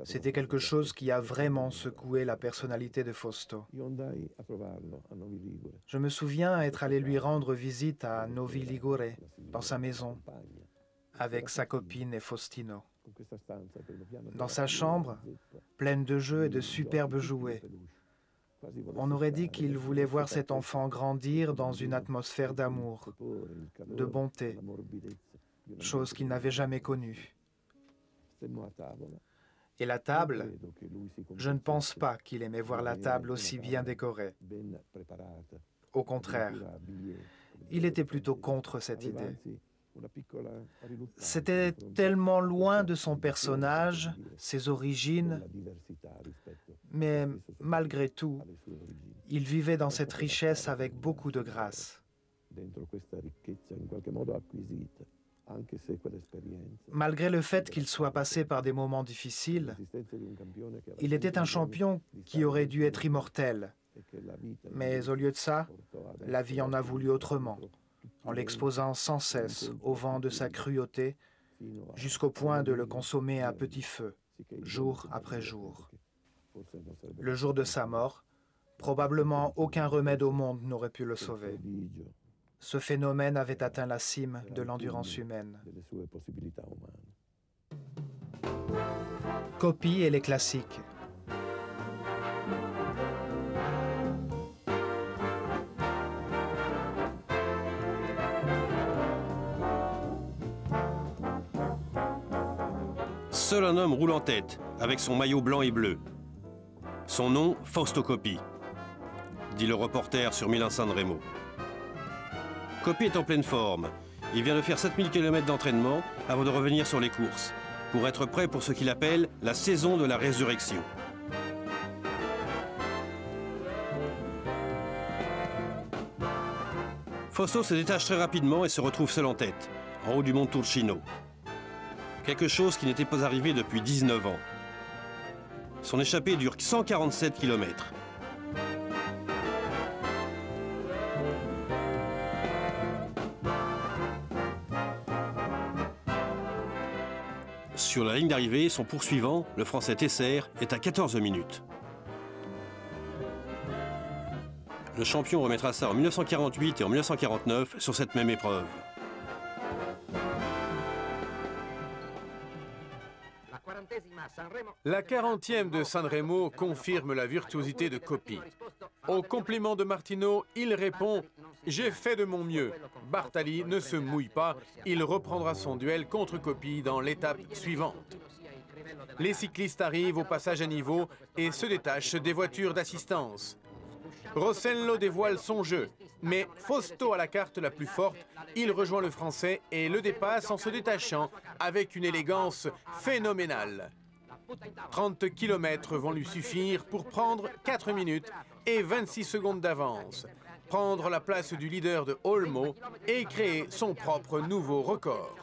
c'était quelque chose qui a vraiment secoué la personnalité de Fausto. Je me souviens être allé lui rendre visite à Novi Ligure, dans sa maison, avec sa copine et Faustino. Dans sa chambre, pleine de jeux et de superbes jouets. On aurait dit qu'il voulait voir cet enfant grandir dans une atmosphère d'amour, de bonté, chose qu'il n'avait jamais connue. Et la table, je ne pense pas qu'il aimait voir la table aussi bien décorée. Au contraire, il était plutôt contre cette idée. C'était tellement loin de son personnage, ses origines, mais malgré tout, il vivait dans cette richesse avec beaucoup de grâce. Malgré le fait qu'il soit passé par des moments difficiles, il était un champion qui aurait dû être immortel. Mais au lieu de ça, la vie en a voulu autrement, en l'exposant sans cesse au vent de sa cruauté, jusqu'au point de le consommer à petit feu, jour après jour. Le jour de sa mort, probablement aucun remède au monde n'aurait pu le sauver. Ce phénomène avait atteint la cime de l'endurance humaine. Coppi et les classiques. Seul un homme roule en tête, avec son maillot blanc et bleu. Son nom, Fausto Coppi, dit le reporter sur Milan-San Remo. Coppi est en pleine forme. Il vient de faire 7000 km d'entraînement avant de revenir sur les courses, pour être prêt pour ce qu'il appelle la saison de la résurrection. Fausto se détache très rapidement et se retrouve seul en tête, en haut du mont Turchino. Quelque chose qui n'était pas arrivé depuis 19 ans. Son échappée dure 147 km. Sur la ligne d'arrivée, son poursuivant, le Français Tesser, est à 14 minutes. Le champion remettra ça en 1948 et en 1949 sur cette même épreuve. La 40e de Sanremo confirme la virtuosité de Coppi. Au compliment de Martino, il répond « J'ai fait de mon mieux ». Bartali ne se mouille pas, il reprendra son duel contre Coppi dans l'étape suivante. Les cyclistes arrivent au passage à niveau et se détachent des voitures d'assistance. Rossello dévoile son jeu, mais Fausto a la carte la plus forte, il rejoint le Français et le dépasse en se détachant avec une élégance phénoménale. 30 km vont lui suffire pour prendre 4 minutes et 26 secondes d'avance. prendre la place du leader de Olmo et créer son propre nouveau record.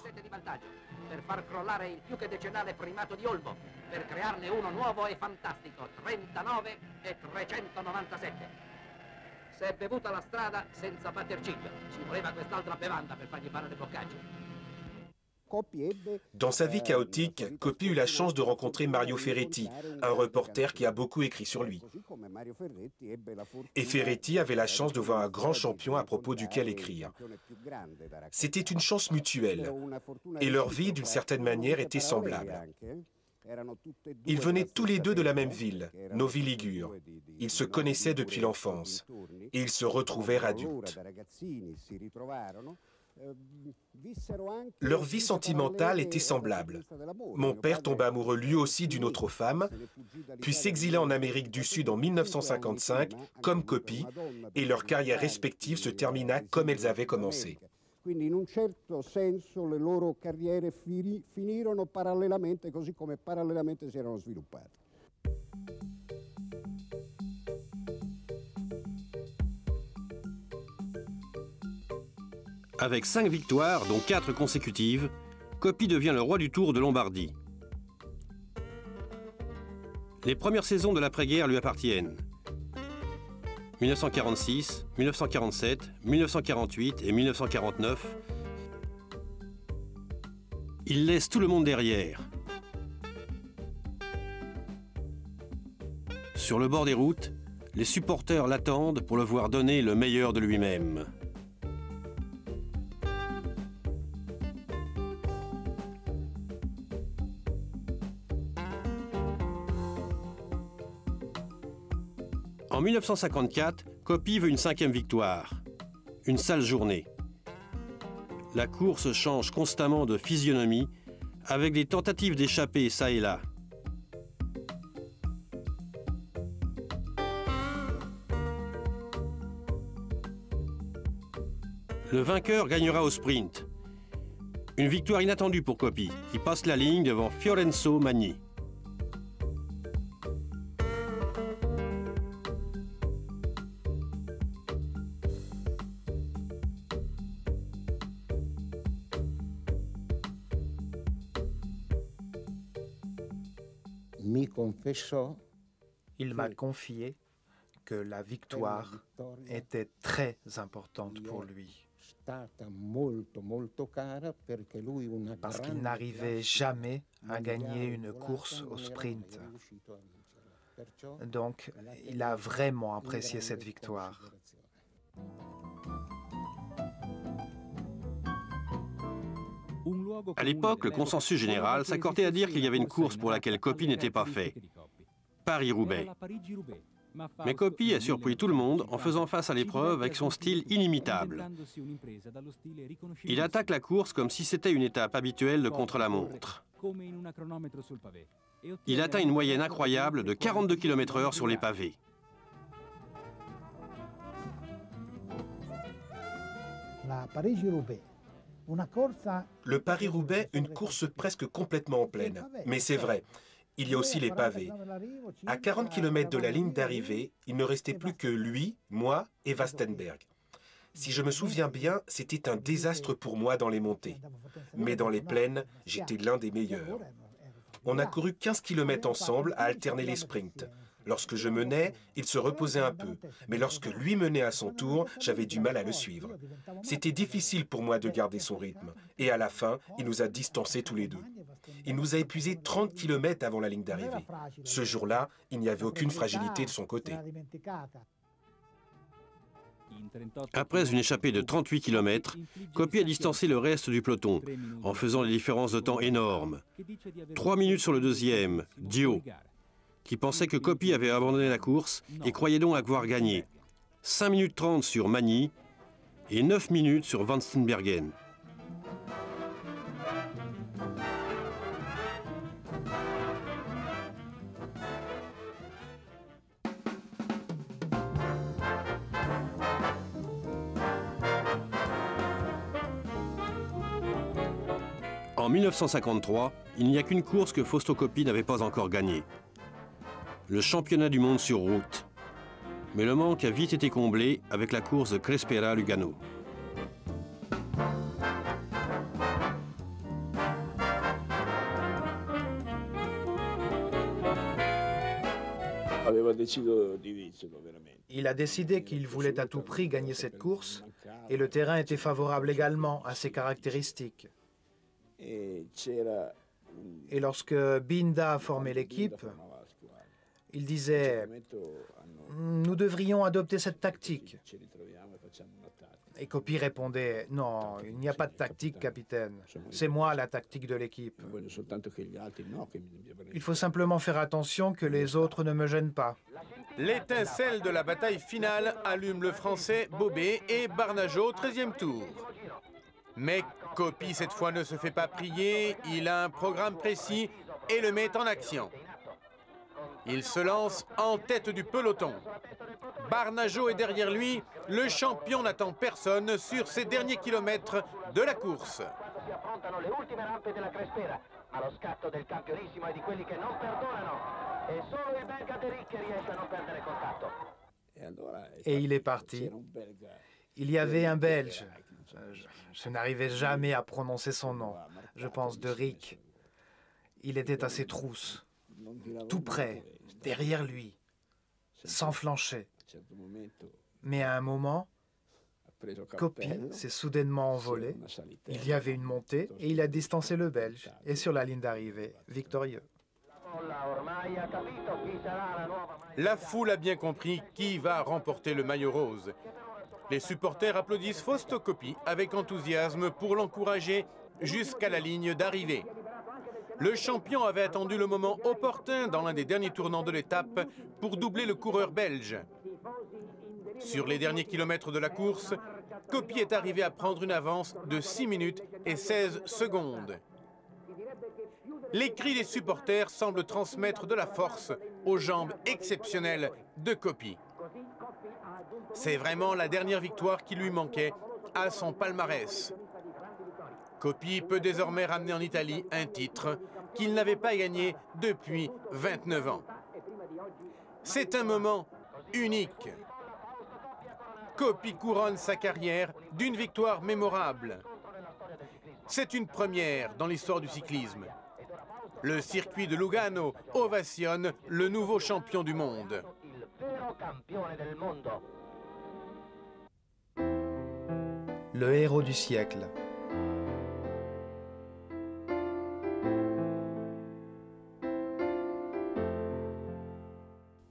Per far crollare il più che decennale primato di Olmo, per crearne uno nuovo e fantastico, 39 e 397. Si è bevuta la strada senza batter ciglio. Ci voleva quest'altra bevanda per fargli fare le boccacce. Dans sa vie chaotique, Coppi eut la chance de rencontrer Mario Ferretti, un reporter qui a beaucoup écrit sur lui. Et Ferretti avait la chance de voir un grand champion à propos duquel écrire. C'était une chance mutuelle, et leur vie, d'une certaine manière, était semblable. Ils venaient tous les deux de la même ville, Novi Ligure. Ils se connaissaient depuis l'enfance, et ils se retrouvèrent adultes. Leur vie sentimentale était semblable. Mon père tomba amoureux lui aussi d'une autre femme, puis s'exila en Amérique du Sud en 1955, comme Coppi, et leur carrière respective se termina comme elles avaient commencé. Quindi in un certo senso le loro carriere finirono parallelamente, così come parallelamente si erano sviluppate. Avec 5 victoires, dont 4 consécutives, Coppi devient le roi du Tour de Lombardie. Les premières saisons de l'après-guerre lui appartiennent. 1946, 1947, 1948 et 1949. Il laisse tout le monde derrière. Sur le bord des routes, les supporters l'attendent pour le voir donner le meilleur de lui-même. En 1954, Coppi veut une 5e victoire. Une sale journée. La course change constamment de physionomie, avec des tentatives d'échapper çà et là. Le vainqueur gagnera au sprint. Une victoire inattendue pour Coppi, qui passe la ligne devant Fiorenzo Magni. Il m'a confié que la victoire était très importante pour lui, parce qu'il n'arrivait jamais à gagner une course au sprint. Donc, il a vraiment apprécié cette victoire. À l'époque, le consensus général s'accordait à dire qu'il y avait une course pour laquelle Coppi n'était pas fait. Paris-Roubaix. Mais Coppi a surpris tout le monde en faisant face à l'épreuve avec son style inimitable. Il attaque la course comme si c'était une étape habituelle de contre-la-montre. Il atteint une moyenne incroyable de 42 km/h sur les pavés. Le Paris-Roubaix, une course presque complètement en plaine. Mais c'est vrai, il y a aussi les pavés. À 40 km de la ligne d'arrivée, il ne restait plus que lui, moi et Wastenberg. Si je me souviens bien, c'était un désastre pour moi dans les montées. Mais dans les plaines, j'étais l'un des meilleurs. On a couru 15 km ensemble à alterner les sprints. Lorsque je menais, il se reposait un peu. Mais lorsque lui menait à son tour, j'avais du mal à le suivre. C'était difficile pour moi de garder son rythme. Et à la fin, il nous a distancés tous les deux. Il nous a épuisés 30 km avant la ligne d'arrivée. Ce jour-là, il n'y avait aucune fragilité de son côté. Après une échappée de 38 km, Coppi a distancé le reste du peloton, en faisant des différences de temps énormes. 3 minutes sur le deuxième, Dio, qui pensait que Coppi avait abandonné la course et croyait donc avoir gagné. 5 minutes 30 sur Magni et 9 minutes sur Van Steenbergen. En 1953, il n'y a qu'une course que Fausto Coppi n'avait pas encore gagnée. Le championnat du monde sur route. Mais le manque a vite été comblé avec la course de Crespera-Lugano. Il a décidé qu'il voulait à tout prix gagner cette course et le terrain était favorable également à ses caractéristiques. Et lorsque Binda a formé l'équipe, il disait « Nous devrions adopter cette tactique ». Et Coppi répondait « Non, il n'y a pas de tactique, capitaine. C'est moi la tactique de l'équipe. Il faut simplement faire attention que les autres ne me gênent pas. » L'étincelle de la bataille finale allume le Français Bobet et Barnageau au 13e tour. Mais Coppi, cette fois, ne se fait pas prier. Il a un programme précis et le met en action. Il se lance en tête du peloton. Barnageau est derrière lui. Le champion n'attend personne sur ces derniers kilomètres de la course. Et il est parti. Il y avait un Belge. Je n'arrivais jamais à prononcer son nom. Je pense de Rick. Il était à ses trousses, tout près, derrière lui, sans flancher. Mais à un moment, Coppi s'est soudainement envolé. Il y avait une montée et il a distancé le Belge. Et sur la ligne d'arrivée, victorieux. La foule a bien compris qui va remporter le maillot rose. Les supporters applaudissent Fausto Coppi avec enthousiasme pour l'encourager jusqu'à la ligne d'arrivée. Le champion avait attendu le moment opportun dans l'un des derniers tournants de l'étape pour doubler le coureur belge. Sur les derniers kilomètres de la course, Coppi est arrivé à prendre une avance de 6 minutes et 16 secondes. Les cris des supporters semblent transmettre de la force aux jambes exceptionnelles de Coppi. C'est vraiment la dernière victoire qui lui manquait à son palmarès. Coppi peut désormais ramener en Italie un titre qu'il n'avait pas gagné depuis 29 ans. C'est un moment unique. Coppi couronne sa carrière d'une victoire mémorable. C'est une première dans l'histoire du cyclisme. Le circuit de Lugano ovationne le nouveau champion du monde. Le héros du siècle.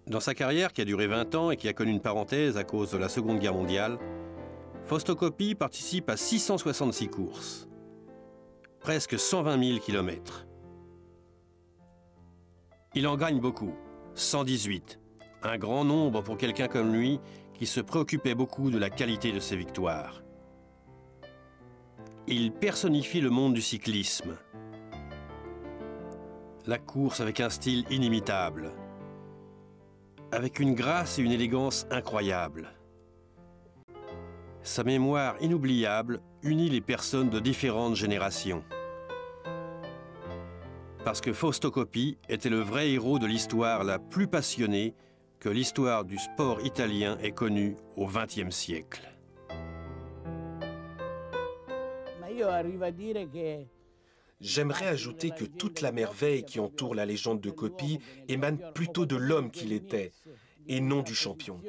Dans sa carrière, qui a duré 20 ans et qui a connu une parenthèse à cause de la Seconde Guerre mondiale, Fausto Coppi participe à 666 courses, presque 120 000 kilomètres. Il en gagne beaucoup, 118, un grand nombre pour quelqu'un comme lui qui se préoccupait beaucoup de la qualité de ses victoires. Il personnifie le monde du cyclisme. La course avec un style inimitable, avec une grâce et une élégance incroyables. Sa mémoire inoubliable unit les personnes de différentes générations. Parce que Fausto Coppi était le vrai héros de l'histoire la plus passionnée que l'histoire du sport italien ait connue au XXe siècle. J'aimerais ajouter que toute la merveille qui entoure la légende de Coppi émane plutôt de l'homme qu'il était, et non du champion.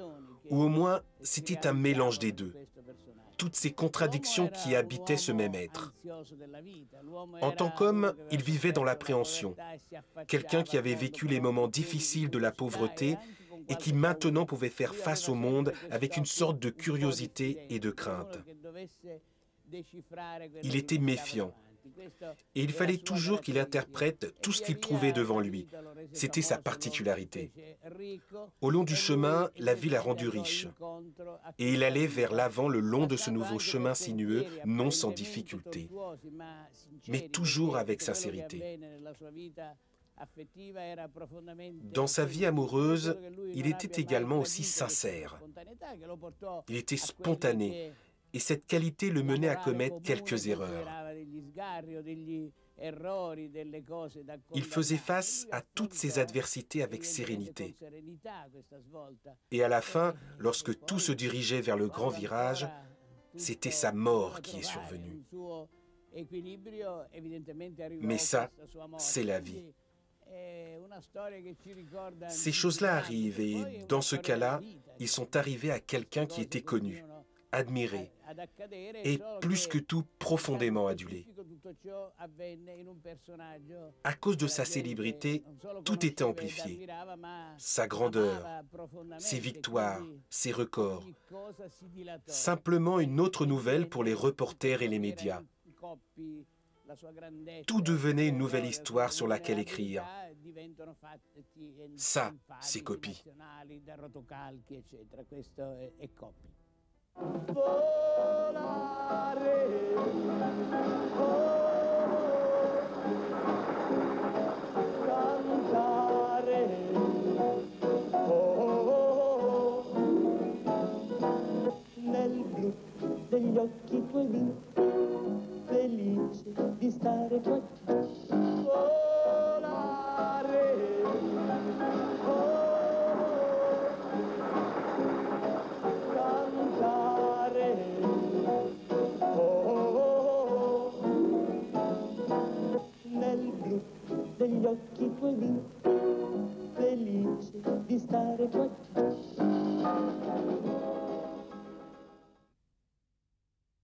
Ou au moins, c'était un mélange des deux. Toutes ces contradictions qui habitaient ce même être. En tant qu'homme, il vivait dans l'appréhension. Quelqu'un qui avait vécu les moments difficiles de la pauvreté et qui maintenant pouvait faire face au monde avec une sorte de curiosité et de crainte. Il était méfiant. Et il fallait toujours qu'il interprète tout ce qu'il trouvait devant lui. C'était sa particularité. Au long du chemin, la vie l'a rendu riche. Et il allait vers l'avant le long de ce nouveau chemin sinueux, non sans difficulté, mais toujours avec sincérité. Dans sa vie amoureuse, il était également aussi sincère. Il était spontané et cette qualité le menait à commettre quelques erreurs. Il faisait face à toutes ces adversités avec sérénité. Et à la fin, lorsque tout se dirigeait vers le grand virage, c'était sa mort qui est survenue. Mais ça, c'est la vie. Ces choses-là arrivent et dans ce cas-là, ils sont arrivés à quelqu'un qui était connu, admiré et plus que tout profondément adulé. À cause de sa célébrité, tout était amplifié. Sa grandeur, ses victoires, ses records. Simplement une autre nouvelle pour les reporters et les médias. Tout devenait une nouvelle histoire sur laquelle écrire. Ça, c'est Coppi. Nel blu degli occhi tuoi vinti, felice di stare qua, volare, cantare, nel blu degli occhi tuoi vinti, felice di stare qua.